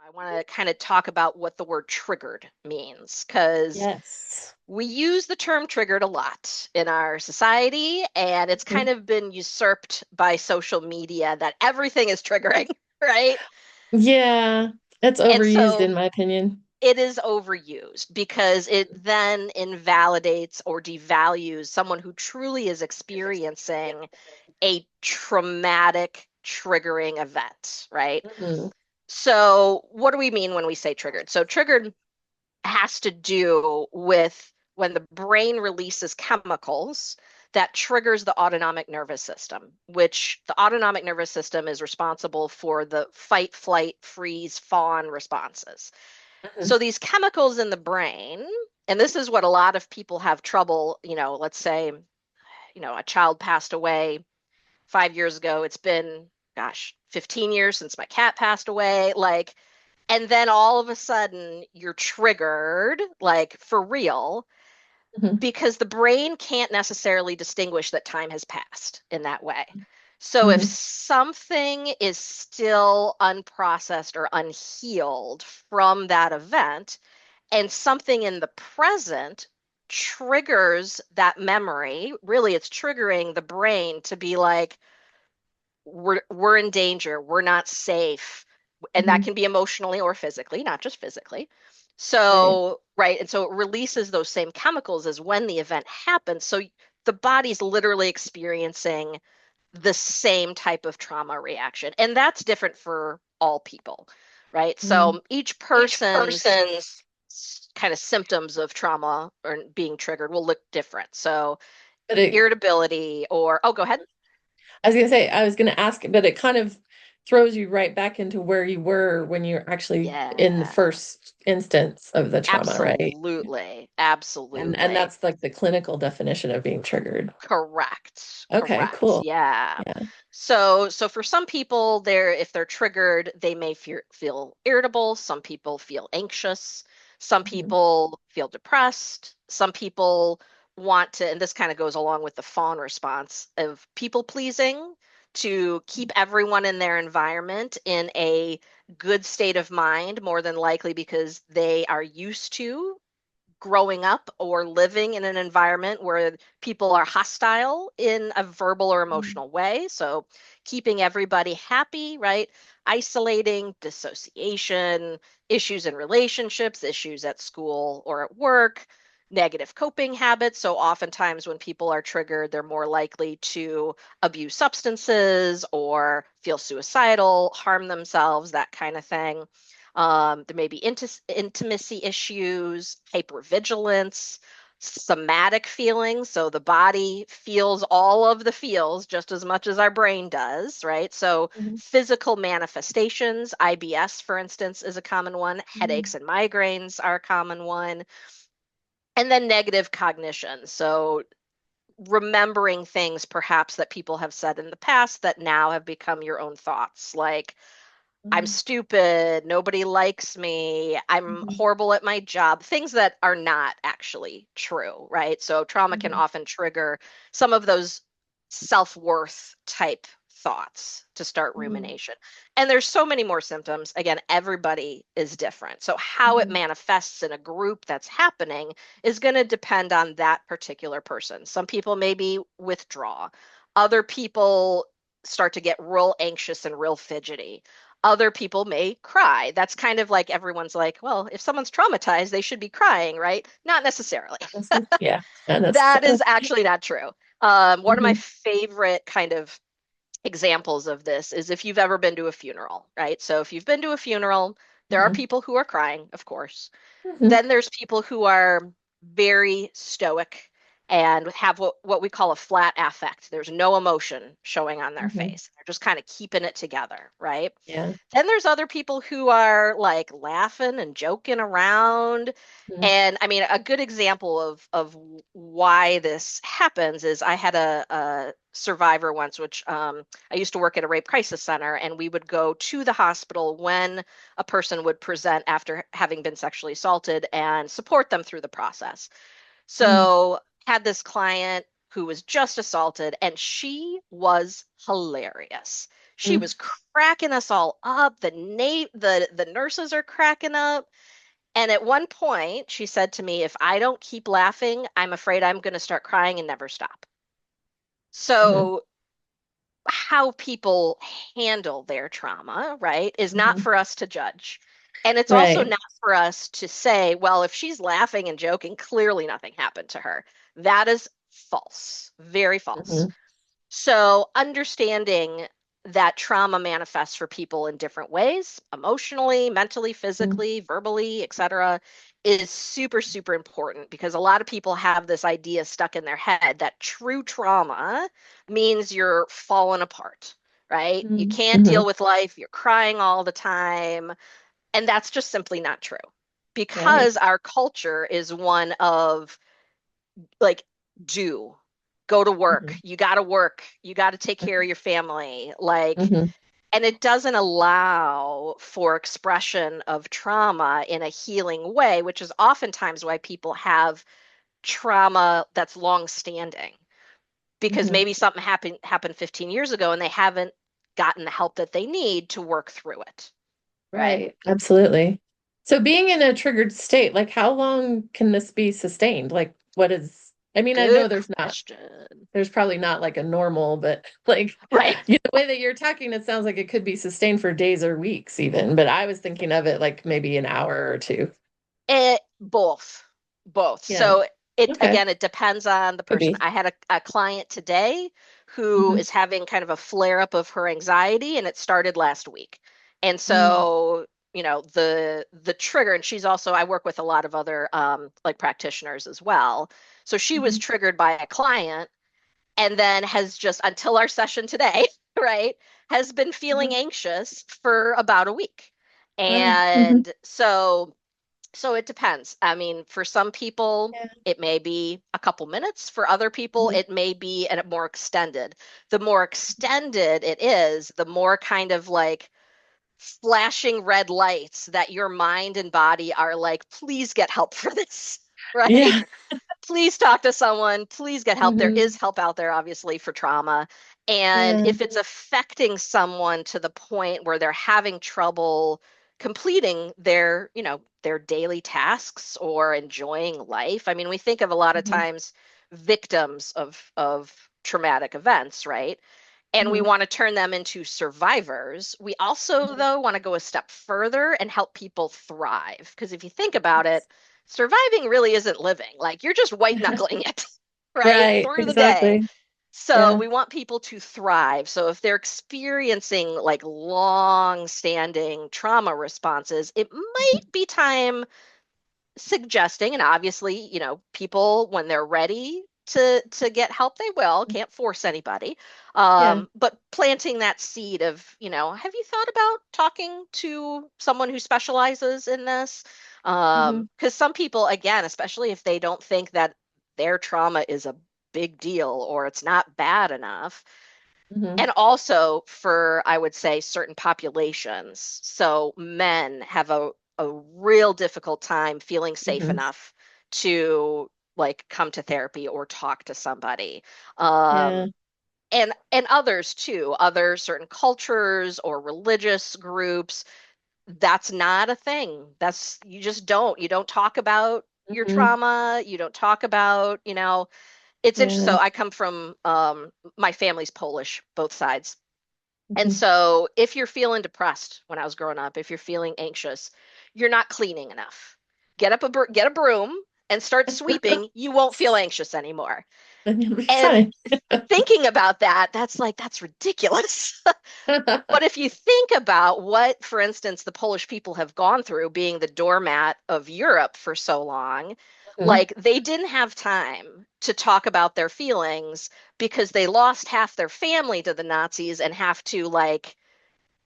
I want to kind of talk about what the word triggered means because Yes. we use the term triggered a lot in our society, and it's Mhm. kind of been usurped by social media that everything is triggering, right? Yeah, it's And overused so in my opinion. it is overused because it then invalidates or devalues someone who truly is experiencing a traumatic, triggering event, right? Mhm. So, what do we mean when we say triggered? So, triggered has to do with when the brain releases chemicals that triggers the autonomic nervous system, which the autonomic nervous system is responsible for the fight, flight, freeze, fawn responses. Mhm. So these chemicals in the brain, and this is what a lot of people have trouble, let's say, a child passed away 5 years ago. It's been, gosh, 15 years since my cat passed away. Like, and then all of a sudden you're triggered, like for real, Mhm. because the brain can't necessarily distinguish that time has passed in that way. So if Mhm. something is still unprocessed or unhealed from that event, and something in the present triggers that memory, really it's triggering the brain to be like, we're in danger, we're not safe, and that Mhm. can be emotionally or physically, not just physically. Right. So right, and so it releases those same chemicals as when the event happens, so the body's literally experiencing the same type of trauma reaction, and that's different for all people, right? Mhm. So each Each person's person's. kind of symptoms of trauma or being triggered will look different. So But it, irritability, or oh, go ahead. I was gonna say, I was gonna ask, but it kind of throws you right back into where you were when you're actually in the Yeah. first instance of the trauma, right? Absolutely. And Absolutely. that's like the clinical definition of being triggered. Correct. Okay, Correct. cool. Yeah. Yeah. So for some people, if they're triggered, they may feel irritable. Some people feel anxious. Some Mhm. people feel depressed. Some people want to, and this kind of goes along with the fawn response of people pleasing, to keep everyone in their environment in a good state of mind, more than likely because they are used to growing up or living in an environment where people are hostile in a verbal or Mhm. emotional way. So, keeping everybody happy, right? Isolating, dissociation, issues in relationships, issues at school or at work, negative coping habits. So, oftentimes when people are triggered, they're more likely to abuse substances or feel suicidal, harm themselves, that kind of thing. There may be intimacy issues, hypervigilance, somatic feelings. So the body feels all of the feels just as much as our brain does, right? So Mhm. physical manifestations, IBS, for instance, is a common one. Headaches Mhm. and migraines are a common one. And then negative cognition. So remembering things perhaps that people have said in the past that now have become your own thoughts, like, I'm Mhm. stupid, nobody likes me, I'm Mhm. horrible at my job, things that are not actually true, right? So trauma can Mhm. often trigger some of those self-worth type thoughts to start Mhm. rumination. And there's so many more symptoms. Again, everybody is different. So how it Mhm. manifests in a group that's happening is going to depend on that particular person. Some people maybe withdraw. Other people start to get real anxious and real fidgety. Other people may cry. That's kind of like everyone's like, well, if someone's traumatized, they should be crying, right? Not necessarily. Yeah, not That necessarily. is actually not true. One of my Mhm. favorite kind of examples of this is if you've ever been to a funeral, right? So if you've been to a funeral, there are Mhm. people who are crying, of course. Mhm. Then there's people who are very stoic and have what we call a flat affect. There's no emotion showing on their Mhm. face. They're just kind of keeping it together, right? Yeah. Then there's other people who are like laughing and joking around. Mhm. And I mean, a good example of why this happens is I had a survivor once, which I used to work at a rape crisis center, and we would go to the hospital when a person would present after having been sexually assaulted and support them through the process. Mhm. So, had this client who was just assaulted, and she was hilarious. She Mm. was cracking us all up. The nurses are cracking up. And at one point, she said to me, if I don't keep laughing, I'm afraid I'm going to start crying and never stop. Mhm. So how people handle their trauma, right, is not Mhm. for us to judge. And it's also Right. not for us to say, well, if she's laughing and joking, clearly nothing happened to her. That is false, very false. Mhm. So, understanding that trauma manifests for people in different ways, emotionally, mentally, Mhm. physically, verbally, etc., is super, super important because a lot of people have this idea stuck in their head that true trauma means you're falling apart, right? You Mhm. can't deal Mhm. with life, you're crying all the time, and that's just simply not true Right. because our culture is one of like do go to Mhm. work, you got to take care of your family, like, Mhm. and it doesn't allow for expression of trauma in a healing way, which is oftentimes why people have trauma that's long standing because Mhm. maybe something happened 15 years ago and they haven't gotten the help that they need to work through it, right? Right. Absolutely. So being in a triggered state, like how long can this be sustained? Like what is, I mean, I know Good there's not, question. there's probably not like a normal, but like Right. the way that you're talking, it sounds like it could be sustained for days or weeks even, but I was thinking of it like maybe an hour or two. Both, both. Yeah. So it Okay. again, it depends on the Could person. be. I had a client today who Mhm. is having kind of a flare up of her anxiety, and it started last week. And Mm. so, the trigger, and she's also I work with a lot of other like practitioners as well. So she was Mhm. triggered by a client and then has just until our session today, right, has been feeling Mhm. anxious for about a week. Mhm. And so it depends. I mean, for some people, Yeah. it may be a couple minutes. For other people, Mhm. it may be a more extended. The more extended it is, the more kind of like flashing red lights that your mind and body are like, please get help for this, right? Yeah. Please talk to someone. Please get help. There is Mhm. help out there, obviously, for trauma. And Yeah. if it's affecting someone to the point where they're having trouble completing their daily tasks or enjoying life. I mean, we think of a lot of Mhm. times victims of traumatic events, right? And we Mhm. want to turn them into survivors. We also, Mhm. though, want to go a step further and help people thrive. Because if you think about it, surviving really isn't living. Like you're just white knuckling it, right, Right. through the day. Exactly. So Yeah. we want people to thrive. So if they're experiencing like long standing trauma responses, it might Mhm. be time suggesting, and obviously, people when they're ready to get help, they will, can't force anybody. Yeah. But planting that seed of, have you thought about talking to someone who specializes in this? Mhm. Because some people, again, especially if they don't think that their trauma is a big deal or it's not bad enough, Mhm. and also for, I would say, certain populations. So men have a real difficult time feeling safe Mhm. enough to like come to therapy or talk to somebody. Yeah. And others too, other certain cultures or religious groups, that's not a thing. That's you don't talk about your Mhm. trauma, you don't talk about, it's interesting. Yeah. So I come from my family's Polish, both sides. And Mhm. so if you're feeling depressed when I was growing up, if you're feeling anxious, you're not cleaning enough. Get a broom and start sweeping, you won't feel anxious anymore. Then you'll be And fine. thinking about that, that's ridiculous. But if you think about what, for instance, the Polish people have gone through being the doormat of Europe for so long, Mhm. like they didn't have time to talk about their feelings because they lost half their family to the Nazis and have to like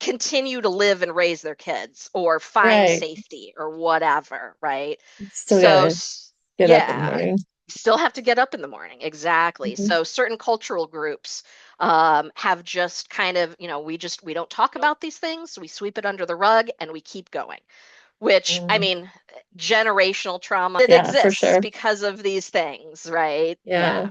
continue to live and raise their kids or find Right. safety or whatever, right? Still So, gotta get up in the yeah, morning. still have to get up in the morning. Exactly. Mhm. So certain cultural groups have just kind of, we don't talk about these things. We sweep it under the rug and we keep going, which I Mm. mean, generational trauma, it Yeah, for exists sure. because of these things, right? Yeah. Yeah.